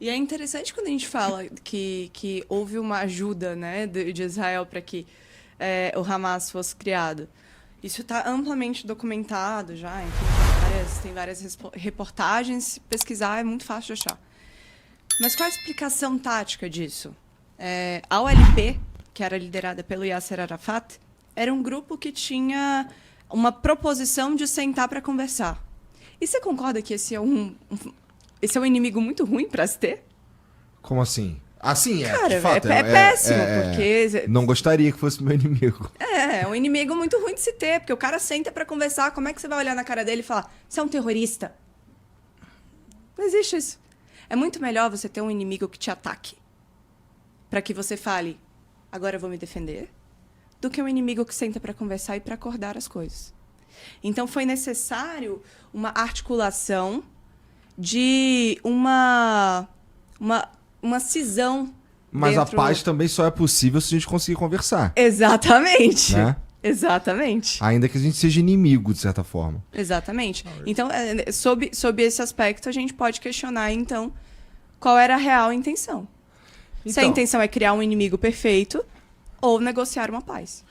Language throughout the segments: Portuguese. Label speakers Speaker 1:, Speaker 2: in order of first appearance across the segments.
Speaker 1: E é interessante quando a gente fala que houve uma ajuda, né, de Israel para que o Hamas fosse criado. Isso está amplamente documentado já, enfim, tem várias reportagens. Se pesquisar é muito fácil de achar. Mas qual a explicação tática disso? A OLP, que era liderada pelo Yasser Arafat, era um grupo que tinha uma proposição de sentar para conversar. E você concorda que esse é um inimigo muito ruim para se ter?
Speaker 2: Como assim? Assim,
Speaker 1: Cara,
Speaker 2: de fato.
Speaker 1: é péssimo, porque...
Speaker 2: Não gostaria que fosse meu inimigo.
Speaker 1: É um inimigo muito ruim de se ter, porque o cara senta pra conversar, como é que você vai olhar na cara dele e falar, você é um terrorista? Não existe isso. É muito melhor você ter um inimigo que te ataque, pra que você fale, agora eu vou me defender, do que um inimigo que senta pra conversar e pra acordar as coisas. Então foi necessário uma articulação de uma cisão.
Speaker 2: Mas a paz também só é possível se a gente conseguir conversar.
Speaker 1: Exatamente.
Speaker 2: Né?
Speaker 1: Exatamente.
Speaker 2: Ainda que a gente seja inimigo, de certa forma.
Speaker 1: Exatamente. Então, sob esse aspecto, a gente pode questionar, então, qual era a real intenção. Se a intenção é criar um inimigo perfeito ou negociar uma paz.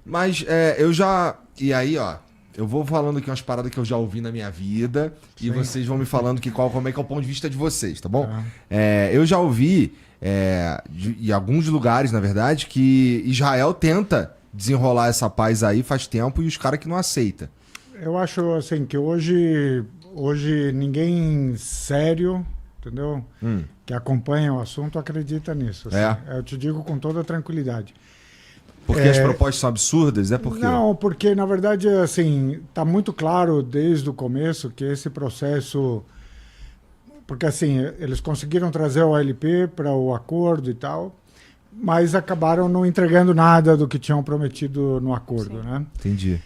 Speaker 2: Mas eu já... E aí, ó, eu vou falando aqui umas paradas que eu já ouvi na minha vida. Sim. E vocês vão me falando como é que é o ponto de vista de vocês, tá bom? Eu já ouvi, em alguns lugares, na verdade, que Israel tenta desenrolar essa paz aí faz tempo e os caras que não aceitam.
Speaker 3: Eu acho, assim, que hoje ninguém sério, entendeu? Que acompanha o assunto acredita nisso. Assim. Eu te digo com toda tranquilidade.
Speaker 2: Porque as propostas são absurdas?
Speaker 3: Não, porque, na verdade, assim, está muito claro desde o começo que esse processo... Porque, assim, eles conseguiram trazer o OLP para o acordo e tal, mas acabaram não entregando nada do que tinham prometido no acordo,
Speaker 1: Sim.
Speaker 3: né?
Speaker 2: Entendi.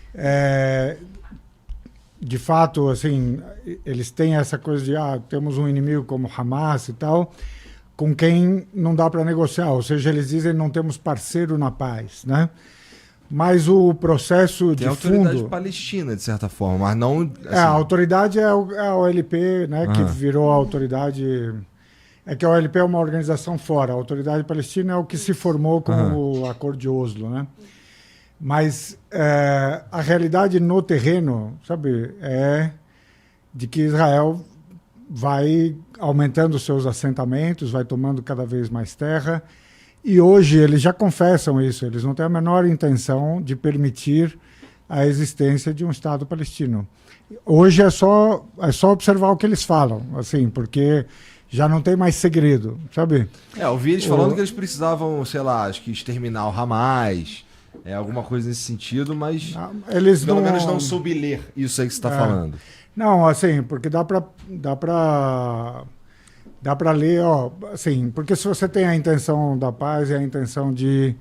Speaker 3: De fato, assim, eles têm essa coisa de, temos um inimigo como Hamas e tal, com quem não dá para negociar, ou seja, eles dizem não temos parceiro na paz, né? Mas o processo de fundo...
Speaker 2: Tem a autoridade palestina, de certa forma, mas não... Assim...
Speaker 3: a autoridade é a OLP, né, que virou a autoridade... É que a OLP é uma organização fora, a autoridade palestina é o que se formou com o Acordo de Oslo, né? Mas a realidade no terreno, sabe, é de que Israel vai aumentando seus assentamentos, vai tomando cada vez mais terra, e hoje eles já confessam isso, eles não têm a menor intenção de permitir a existência de um Estado palestino. Hoje é só observar o que eles falam, assim, porque já não tem mais segredo, sabe?
Speaker 2: Eu ouvi eles falando que eles precisavam, sei lá, acho que exterminar o Hamas, alguma coisa nesse sentido, mas
Speaker 3: eles
Speaker 2: pelo menos não soube ler isso aí que você está falando.
Speaker 3: Não, assim, porque dá para ler, assim, porque se você tem a intenção da paz e a intenção de,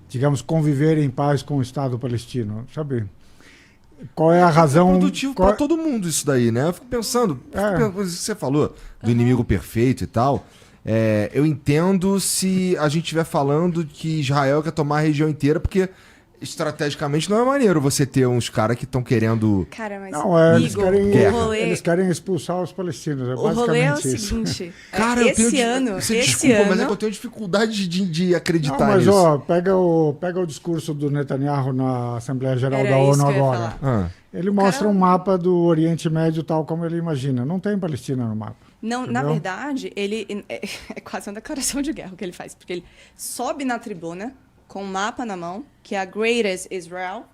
Speaker 3: digamos, conviver em paz com o Estado palestino, sabe? Qual é a razão...
Speaker 2: É produtivo para todo mundo isso daí, né? Eu fico pensando, isso que você falou, do inimigo perfeito e tal, eu entendo se a gente estiver falando que Israel quer tomar a região inteira, porque... Estrategicamente não é maneiro você ter uns caras que estão querendo...
Speaker 1: Cara, mas
Speaker 3: eles querem expulsar os palestinos.
Speaker 1: O rolê é o seguinte...
Speaker 2: Cara, desculpa, mas é que eu tenho dificuldade de acreditar nisso.
Speaker 3: Mas, pega o discurso do Netanyahu na Assembleia Geral da ONU agora. Ele mostra um mapa do Oriente Médio tal como ele imagina. Não tem Palestina no mapa.
Speaker 1: Não, entendeu? Na verdade, ele é quase uma declaração de guerra o que ele faz. Porque ele sobe na tribuna... com um mapa na mão, que é a Greatest Israel,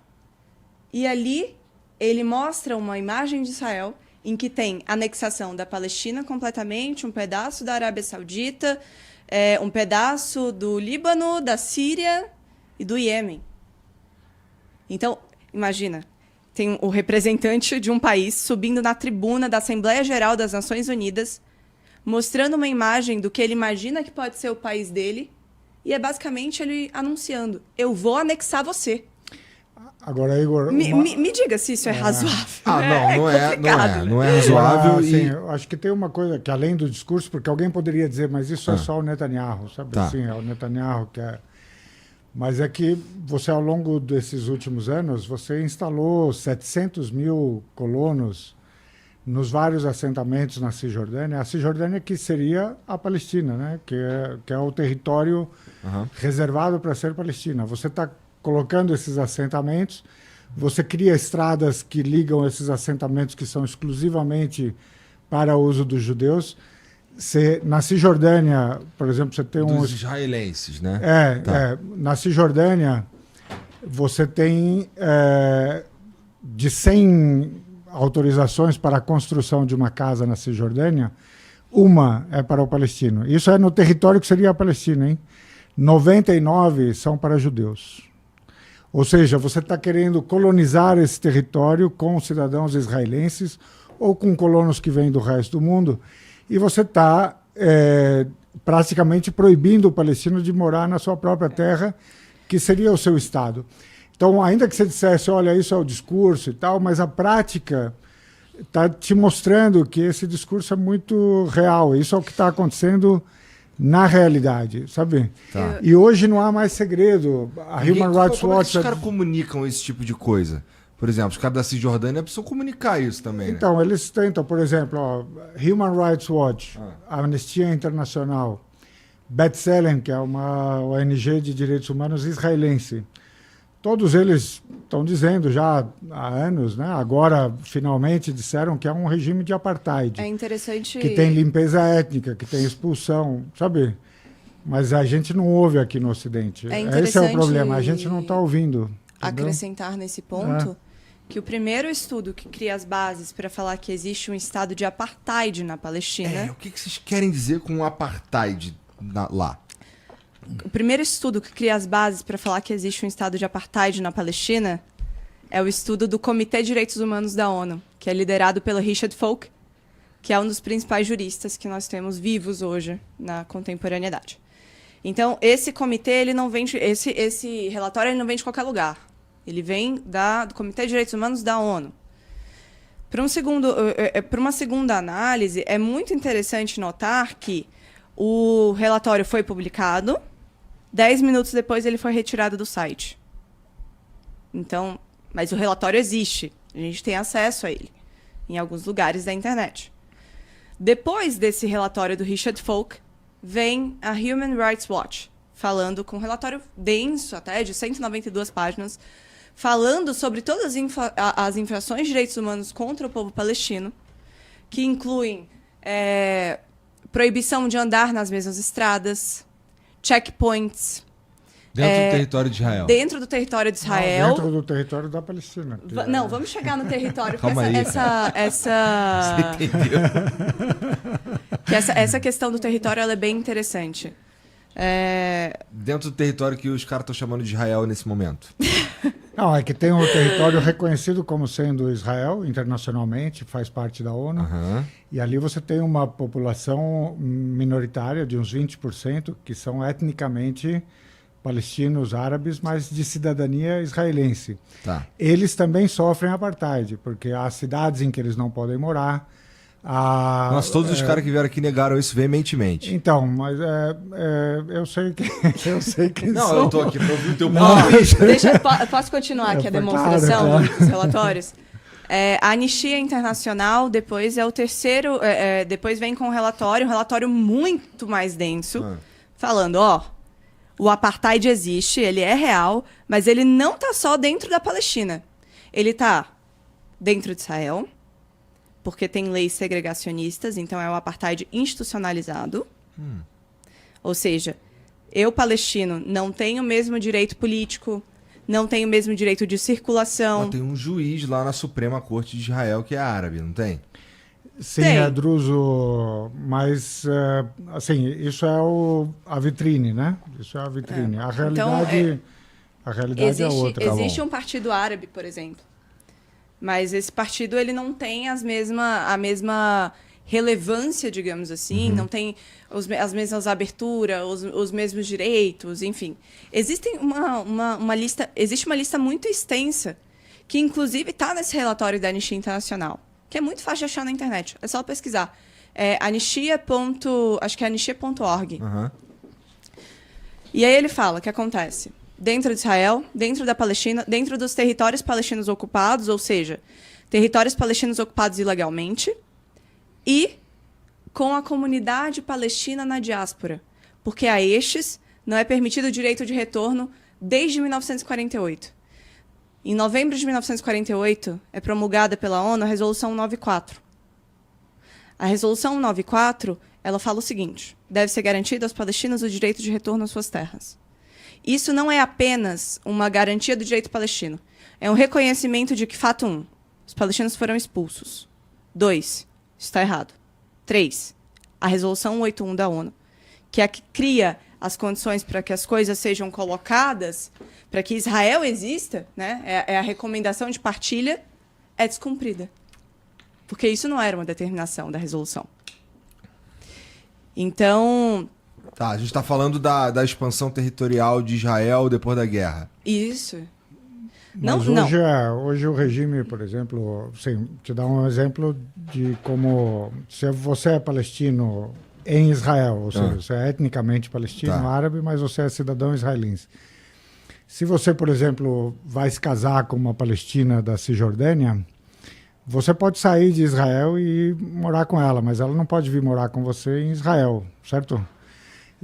Speaker 1: e ali ele mostra uma imagem de Israel em que tem anexação da Palestina completamente, um pedaço da Arábia Saudita, um pedaço do Líbano, da Síria e do Iêmen. Então, imagina, tem o representante de um país subindo na tribuna da Assembleia Geral das Nações Unidas, mostrando uma imagem do que ele imagina que pode ser o país dele, e é basicamente ele anunciando, eu vou anexar você.
Speaker 3: Agora, Igor...
Speaker 1: Me diga se isso é razoável.
Speaker 2: Não é razoável.
Speaker 3: Assim, eu acho que tem uma coisa que, além do discurso, porque alguém poderia dizer, mas isso é só o Netanyahu, sabe?
Speaker 2: Tá.
Speaker 3: Assim, é o Netanyahu que é... Mas é que você, ao longo desses últimos anos, você instalou 700 mil colonos nos vários assentamentos na Cisjordânia, a Cisjordânia que seria a Palestina, né? Que é o território reservado para ser Palestina. Você está colocando esses assentamentos, você cria estradas que ligam esses assentamentos que são exclusivamente para o uso dos judeus. Na Cisjordânia, por exemplo, você tem
Speaker 2: Dos israelenses, né?
Speaker 3: Na Cisjordânia, você tem de 100 autorizações para a construção de uma casa na Cisjordânia, uma é para o palestino. Isso é no território que seria a Palestina, hein? 99 são para judeus. Ou seja, você está querendo colonizar esse território com cidadãos israelenses ou com colonos que vêm do resto do mundo, e você está praticamente proibindo o palestino de morar na sua própria terra, que seria o seu Estado. Então, ainda que você dissesse, olha, isso é o discurso e tal, mas a prática está te mostrando que esse discurso é muito real. Isso é o que está acontecendo na realidade, sabe?
Speaker 2: Tá.
Speaker 3: E hoje não há mais segredo. A Human Rights
Speaker 2: Como é que
Speaker 3: Watch...
Speaker 2: os caras comunicam esse tipo de coisa? Por exemplo, os caras da Cisjordânia precisam comunicar isso também, né?
Speaker 3: Então, eles tentam, por exemplo, Human Rights Watch, Anistia Internacional, B'Tselem, que é uma ONG de direitos humanos israelense. Todos eles estão dizendo já há anos, né? Agora finalmente disseram que é um regime de apartheid.
Speaker 1: É interessante...
Speaker 3: Que tem limpeza étnica, que tem expulsão, sabe? Mas a gente não ouve aqui no Ocidente. Esse é o problema, a gente não está ouvindo. Entendeu?
Speaker 1: Acrescentar nesse ponto que o primeiro estudo que cria as bases para falar que existe um estado de apartheid na Palestina...
Speaker 2: O que vocês querem dizer com apartheid lá?
Speaker 1: O primeiro estudo que cria as bases para falar que existe um estado de apartheid na Palestina é o estudo do Comitê de Direitos Humanos da ONU, que é liderado pelo Richard Falk, que é um dos principais juristas que nós temos vivos hoje na contemporaneidade. Então, esse comitê, ele não vem esse relatório ele não vem de qualquer lugar. Ele vem do Comitê de Direitos Humanos da ONU. Para uma segunda análise, é muito interessante notar que o relatório foi publicado, 10 minutos depois ele foi retirado do site. Então, mas o relatório existe, a gente tem acesso a ele em alguns lugares da internet. Depois desse relatório do Richard Falk, vem a Human Rights Watch, falando com um relatório denso até, de 192 páginas, falando sobre todas as infrações de direitos humanos contra o povo palestino, que incluem proibição de andar nas mesmas estradas, checkpoints.
Speaker 2: Dentro do território de Israel.
Speaker 1: Dentro do território de Israel.
Speaker 3: Não, dentro do território da Palestina.
Speaker 1: Não, vamos chegar no território.
Speaker 2: Calma aí,
Speaker 1: Você
Speaker 2: entendeu?
Speaker 1: Que essa questão do território ela é bem interessante.
Speaker 2: Dentro do território que os caras estão chamando de Israel nesse momento.
Speaker 3: Não, é que tem um território reconhecido como sendo Israel internacionalmente, faz parte da ONU. E ali você tem uma população minoritária de uns 20%, que são etnicamente palestinos, árabes, mas de cidadania israelense.
Speaker 2: Tá.
Speaker 3: Eles também sofrem apartheid, porque há cidades em que eles não podem morar.
Speaker 2: Nossa, todos os caras que vieram aqui negaram isso veementemente.
Speaker 3: Então, mas eu sei que
Speaker 2: Não,
Speaker 3: são...
Speaker 2: eu tô aqui pra ouvir o teu ponto.
Speaker 1: Posso continuar aqui a demonstração
Speaker 3: claro.
Speaker 1: dos relatórios? A Anistia Internacional depois é o terceiro... depois vem com um relatório muito mais denso, falando, o apartheid existe, ele é real, mas ele não está só dentro da Palestina. Ele está dentro de Israel, porque tem leis segregacionistas, então é o apartheid institucionalizado. Ou seja, eu, palestino, não tenho o mesmo direito político, não tenho o mesmo direito de circulação.
Speaker 2: Mas tem um juiz lá na Suprema Corte de Israel que é árabe, não tem?
Speaker 3: Sim,
Speaker 1: Tem.
Speaker 3: é druso, mas assim, isso é a vitrine, né? Isso é a vitrine. A realidade, é outra.
Speaker 1: Existe um partido árabe, por exemplo. Mas esse partido ele não tem a mesma relevância, digamos assim, não tem as mesmas aberturas, os mesmos direitos, enfim. Existe uma lista muito extensa, que inclusive está nesse relatório da Anistia Internacional, que é muito fácil de achar na internet. É só pesquisar. Acho que é anistia.org. E aí ele fala o que acontece dentro de Israel, dentro da Palestina, dentro dos territórios palestinos ocupados, ou seja, territórios palestinos ocupados ilegalmente e com a comunidade palestina na diáspora, porque a estes não é permitido o direito de retorno desde 1948. Em novembro de 1948, é promulgada pela ONU a Resolução 194. A Resolução 194, ela fala o seguinte: deve ser garantido aos palestinos o direito de retorno às suas terras. Isso não é apenas uma garantia do direito palestino. É um reconhecimento de que, fato 1, os palestinos foram expulsos. 2, está errado. 3, a Resolução 181 da ONU, que é a que cria as condições para que as coisas sejam colocadas, para que Israel exista, né? É a recomendação de partilha, é descumprida. Porque isso não era uma determinação da resolução. Então...
Speaker 2: Tá, a gente está falando da expansão territorial de Israel depois da guerra.
Speaker 1: Isso.
Speaker 3: Mas hoje o regime, por exemplo, sim, te dá um exemplo de como se você é palestino em Israel, ou seja, você é etnicamente palestino, árabe, mas você é cidadão israelense. Se você, por exemplo, vai se casar com uma palestina da Cisjordânia, você pode sair de Israel e morar com ela, mas ela não pode vir morar com você em Israel, certo?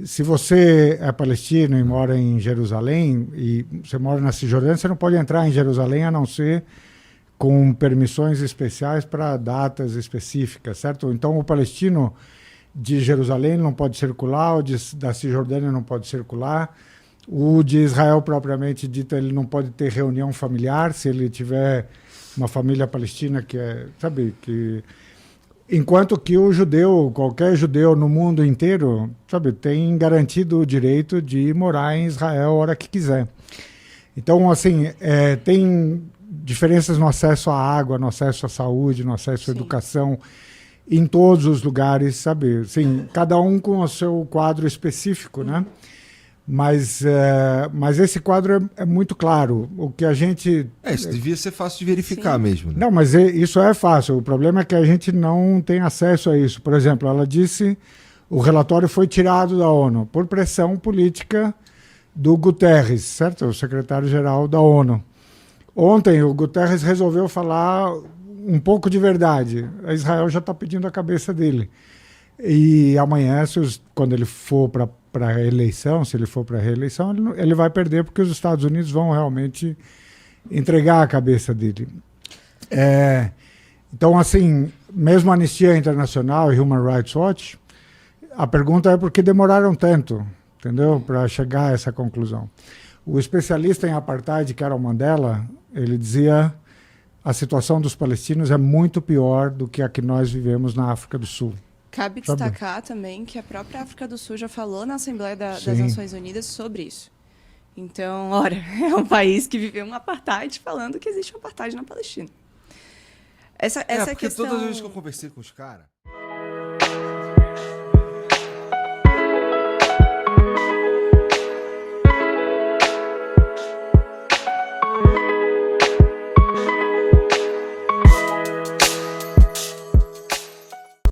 Speaker 3: Se você é palestino e mora em Jerusalém, e você mora na Cisjordânia, você não pode entrar em Jerusalém a não ser com permissões especiais para datas específicas, certo? Então, o palestino de Jerusalém não pode circular, o da Cisjordânia não pode circular, o de Israel, propriamente dito, ele não pode ter reunião familiar, se ele tiver uma família palestina que é, sabe, que... Enquanto que o judeu, qualquer judeu no mundo inteiro, sabe, tem garantido o direito de morar em Israel a hora que quiser. Então, assim, tem diferenças no acesso à água, no acesso à saúde, no acesso à educação, em todos os lugares, sabe? Assim, cada um com o seu quadro específico, né? Mas esse quadro é muito claro. O que a gente...
Speaker 2: Isso devia ser fácil de verificar mesmo. Né?
Speaker 3: Não, mas isso é fácil. O problema é que a gente não tem acesso a isso. Por exemplo, ela disse o relatório foi tirado da ONU por pressão política do Guterres, certo? O secretário-geral da ONU. Ontem, o Guterres resolveu falar um pouco de verdade. A Israel já está pedindo a cabeça dele. E amanhã, quando ele for para a reeleição, se ele for para a reeleição, ele vai perder porque os Estados Unidos vão realmente entregar a cabeça dele. Então, assim, mesmo a Anistia Internacional e Human Rights Watch, a pergunta é por que demoraram tanto, entendeu, para chegar a essa conclusão. O especialista em apartheid, Carol Mandela, ele dizia a situação dos palestinos é muito pior do que a que nós vivemos na África do Sul.
Speaker 1: Cabe destacar também que a própria África do Sul já falou na Assembleia das Nações Unidas sobre isso. Então, ora, é um país que viveu um apartheid falando que existe um apartheid na Palestina. Essa
Speaker 2: porque
Speaker 1: questão...
Speaker 2: todas as vezes que eu conversei com os caras...